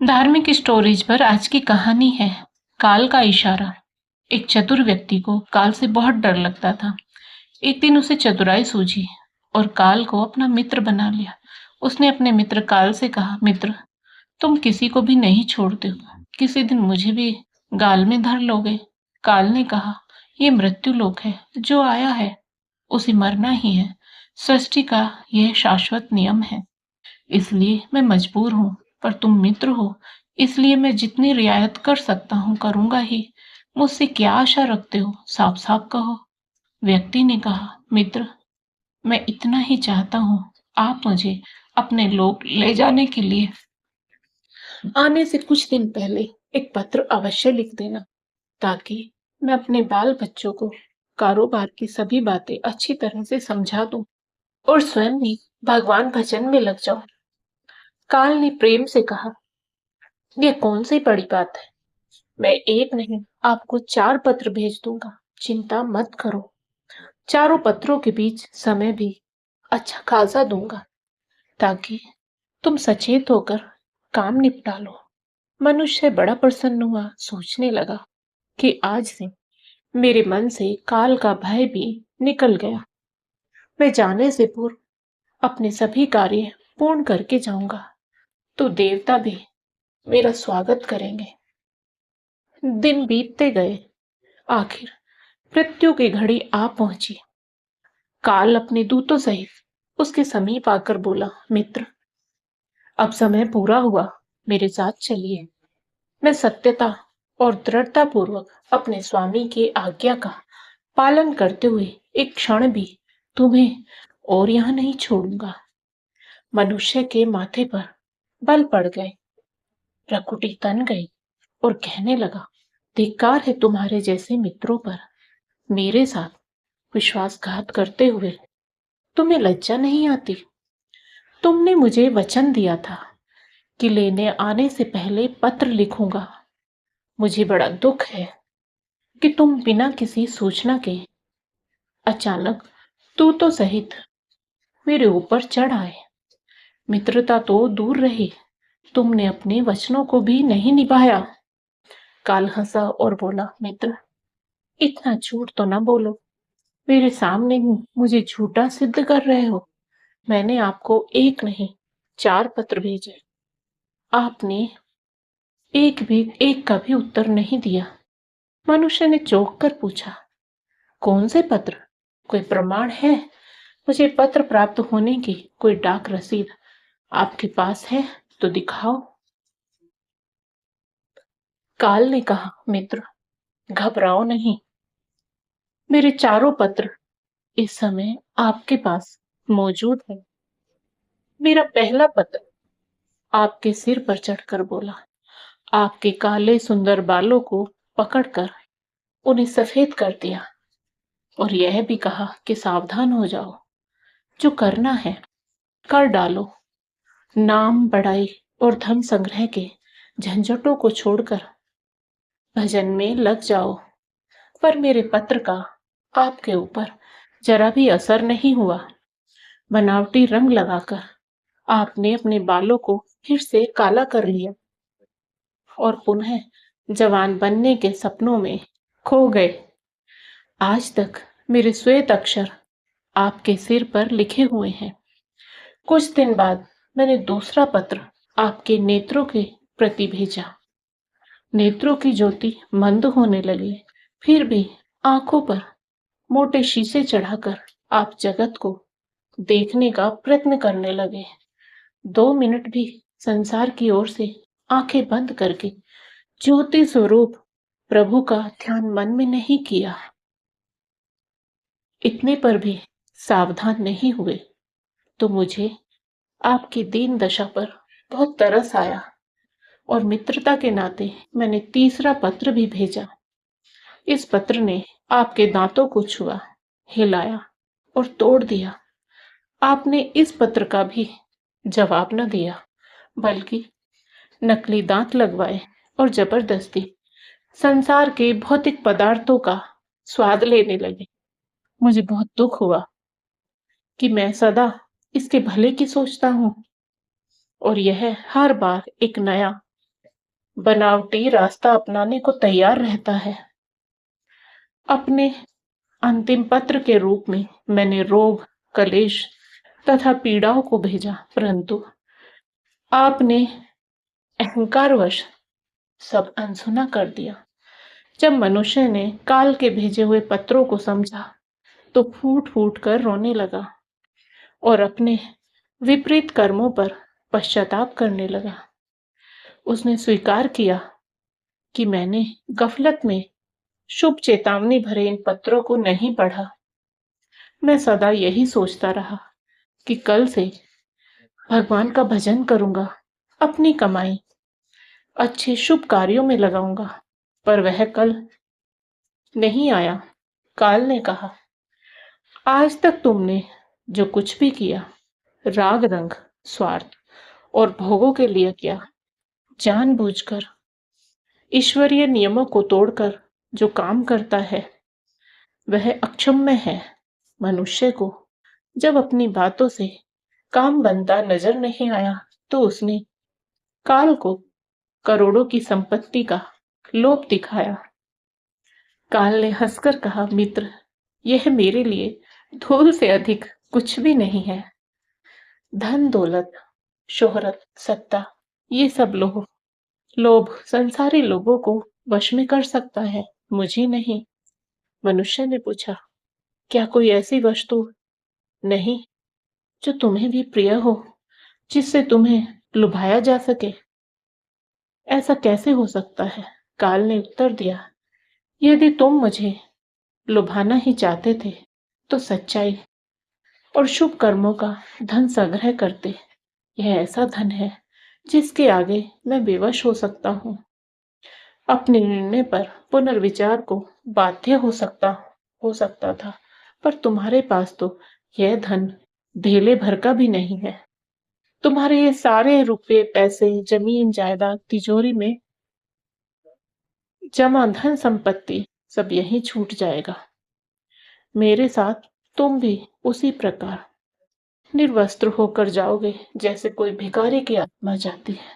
धार्मिक स्टोरीज पर आज की कहानी है काल का इशारा। एक चतुर व्यक्ति को काल से बहुत डर लगता था। एक दिन उसे चतुराई सूझी और काल को अपना मित्र बना लिया। उसने अपने मित्र काल से कहा, मित्र, तुम किसी को भी नहीं छोड़ते हो, किसी दिन मुझे भी गाल में धर लोगे। काल ने कहा, ये मृत्यु लोक है, जो आया है उसे मरना ही है। सृष्टि का यह शाश्वत नियम है, इसलिए मैं मजबूर हूँ। पर तुम मित्र हो, इसलिए मैं जितनी रियायत कर सकता हूँ करूँगा ही। मुझसे क्या आशा रखते हो, साफ साफ कहो। व्यक्ति ने कहा, मित्र, मैं इतना ही चाहता हूँ, आप मुझे अपने लोक ले जाने के लिए आने से कुछ दिन पहले एक पत्र अवश्य लिख देना, ताकि मैं अपने बाल बच्चों को कारोबार की सभी बातें अच्छी तरह से समझा दूं और स्वयं भी भगवान भजन में लग जाऊं। काल ने प्रेम से कहा, ये कौन सी बड़ी बात है। मैं एक नहीं, आपको 4 पत्र भेज दूंगा, चिंता मत करो। चारों पत्रों के बीच समय भी अच्छा खासा दूंगा, ताकि तुम सचेत होकर काम निपटा लो। मनुष्य बड़ा प्रसन्न हुआ, सोचने लगा कि आज से मेरे मन से काल का भय भी निकल गया। मैं जाने से पूर्व अपने सभी कार्य पूर्ण करके जाऊंगा, तो देवता भी मेरा स्वागत करेंगे। दिन बीतते गए, आखिर मृत्यु की घड़ी आ पहुंची। काल अपने दूतों सहित उसके समीप आकर बोला, मित्र, अब समय पूरा हुआ, मेरे साथ चलिए। मैं सत्यता और दृढ़ता पूर्वक अपने स्वामी की आज्ञा का पालन करते हुए एक क्षण भी तुम्हें और यहां नहीं छोड़ूंगा। मनुष्य के माथे पर बल पड़ गए, प्रकृति तन गई और कहने लगा, धिक्कार है तुम्हारे जैसे मित्रों पर। मेरे साथ विश्वासघात करते हुए तुम्हें लज्जा नहीं आती। तुमने मुझे वचन दिया था कि लेने आने से पहले पत्र लिखूंगा। मुझे बड़ा दुख है कि तुम बिना किसी सूचना के अचानक दूतों सहित मेरे ऊपर चढ़ आए। मित्रता तो दूर रही, तुमने अपने वचनों को भी नहीं निभाया। काल हंसा और बोला, मित्र, इतना झूठ तो ना बोलो। मेरे सामने ही मुझे झूठा सिद्ध कर रहे हो। मैंने आपको एक नहीं 4 पत्र भेजे, आपने एक का भी उत्तर नहीं दिया। मनुष्य ने चौंक कर पूछा, कौन से पत्र? कोई प्रमाण है? मुझे पत्र प्राप्त होने की कोई डाक रसीद आपके पास है तो दिखाओ। काल ने कहा, मित्र, घबराओ नहीं। मेरे चारों पत्र इस समय आपके पास मौजूद है। मेरा पहला पत्र आपके सिर पर चढ़कर बोला, आपके काले सुंदर बालों को पकड़कर उन्हें सफेद कर दिया और यह भी कहा कि सावधान हो जाओ, जो करना है कर डालो। नाम बढ़ाई और धन संग्रह के झंझटों को छोड़कर भजन में लग जाओ। पर मेरे पत्र का आपके ऊपर जरा भी असर नहीं हुआ। बनावटी रंग लगाकर आपने अपने बालों को फिर से काला कर लिया और पुनः जवान बनने के सपनों में खो गए। आज तक मेरे श्वेत अक्षर आपके सिर पर लिखे हुए हैं। कुछ दिन बाद मैंने दूसरा पत्र आपके नेत्रों के प्रति भेजा। नेत्रों की ज्योति मंद होने लगी, फिर भी आंखों पर मोटे शीशे चढ़ाकर आप जगत को देखने का प्रयत्न करने लगे। 2 मिनट भी संसार की ओर से आंखें बंद करके ज्योति स्वरूप प्रभु का ध्यान मन में नहीं किया। इतने पर भी सावधान नहीं हुए तो मुझे आपकी दीन दशा पर बहुत तरस आया और मित्रता के नाते मैंने तीसरा पत्र भी भेजा। इस पत्र ने आपके दांतों को छुआ, हिलाया और तोड़ दिया। आपने इस पत्र का भी जवाब न दिया, बल्कि नकली दांत लगवाए और जबरदस्ती संसार के भौतिक पदार्थों का स्वाद लेने लगे। मुझे बहुत दुख हुआ कि मैं सदा इसके भले की सोचता हूँ और यह हर बार एक नया बनावटी रास्ता अपनाने को तैयार रहता है। अपने अंतिम पत्र के रूप में मैंने रोग, कलेश तथा पीड़ाओं को भेजा, परंतु आपने अहंकारवश सब अनसुना कर दिया। जब मनुष्य ने काल के भेजे हुए पत्रों को समझा, तो फूट फूट कर रोने लगा और अपने विपरीत कर्मों पर पश्चाताप करने लगा। उसने स्वीकार किया कि मैंने गफलत में शुभ चेतावनी भरे इन पत्रों को नहीं पढ़ा। मैं सदा यही सोचता रहा कि कल से भगवान का भजन करूंगा, अपनी कमाई अच्छे शुभ कार्यों में लगाऊंगा, पर वह कल नहीं आया। काल ने कहा, आज तक तुमने जो कुछ भी किया, राग रंग, स्वार्थ और भोगों के लिए किया। जानबूझकर ईश्वरीय नियमों को तोड़कर जो काम करता है, वह अक्षम्य है। मनुष्य को जब अपनी बातों से काम बनता नजर नहीं आया, तो उसने काल को करोड़ों की संपत्ति का लोभ दिखाया। काल ने हंसकर कहा, मित्र, यह मेरे लिए धूल से अधिक कुछ भी नहीं है। धन दौलत, शोहरत, सत्ता, ये सब लोभ लोभ संसारी लोगों को वश में कर सकता है, मुझे नहीं। मनुष्य ने पूछा, क्या कोई ऐसी वस्तु नहीं जो तुम्हें भी प्रिय हो, जिससे तुम्हें लुभाया जा सके? ऐसा कैसे हो सकता है? काल ने उत्तर दिया, यदि तुम मुझे लुभाना ही चाहते थे, तो सच्चाई और शुभ कर्मों का धन संग्रह करते। यह ऐसा धन है जिसके आगे मैं बेवश हो सकता हूँ। अपने निर्णय पर पुनर्विचार को बाध्य हो सकता था, पर तुम्हारे पास तो यह धन धेले भर का भी नहीं है। तुम्हारे ये सारे रुपए, पैसे, जमीन जायदाद, तिजोरी में जमा धन संपत्ति सब यहीं छूट जाएगा। मेरे साथ तुम भी उसी प्रकार निर्वस्त्र होकर जाओगे, जैसे कोई भिखारी की आत्मा जाती है।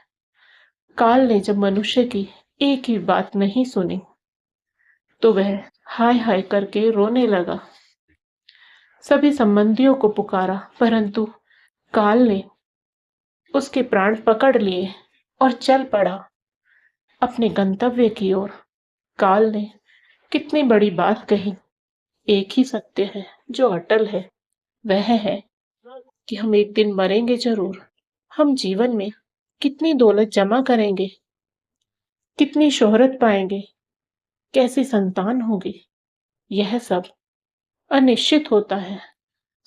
काल ने जब मनुष्य की एक ही बात नहीं सुनी, तो वह हाय हाय करके रोने लगा। सभी संबंधियों को पुकारा, परंतु काल ने उसके प्राण पकड़ लिए और चल पड़ा अपने गंतव्य की ओर। काल ने कितनी बड़ी बात कही। एक ही सत्य है जो अटल है, वह है कि हम एक दिन मरेंगे जरूर। हम जीवन में कितनी दौलत जमा करेंगे, कितनी शोहरत पाएंगे, कैसी संतान होगी, यह सब अनिश्चित होता है,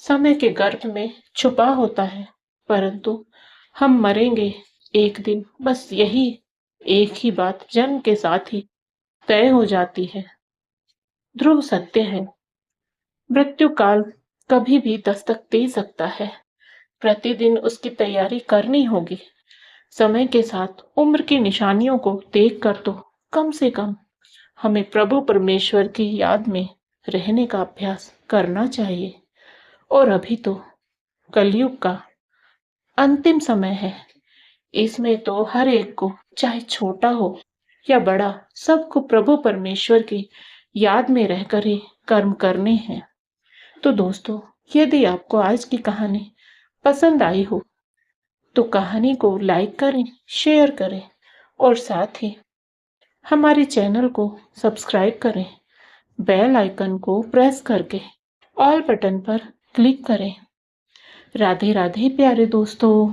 समय के गर्भ में छुपा होता है। परंतु हम मरेंगे एक दिन, बस यही एक ही बात जन्म के साथ ही तय हो जाती है। ध्रुव सत्य है, मृत्यु काल कभी भी दस्तक दे सकता है। प्रतिदिन उसकी तैयारी करनी होगी। समय के साथ उम्र की निशानियों को देखकर तो कम से कम हमें प्रभु परमेश्वर की याद में रहने का अभ्यास करना चाहिए। और अभी तो कलयुग का अंतिम समय है। इसमें तो हर एक को, चाहे छोटा हो या बड़ा, सबको प्रभु परमेश्वर की याद में रहकर ही कर्म करने हैं। तो दोस्तों, यदि आपको आज की कहानी पसंद आई हो, तो कहानी को लाइक करें, शेयर करें और साथ ही हमारे चैनल को सब्सक्राइब करें। बेल आइकन को प्रेस करके ऑल बटन पर क्लिक करें। राधे राधे प्यारे दोस्तों।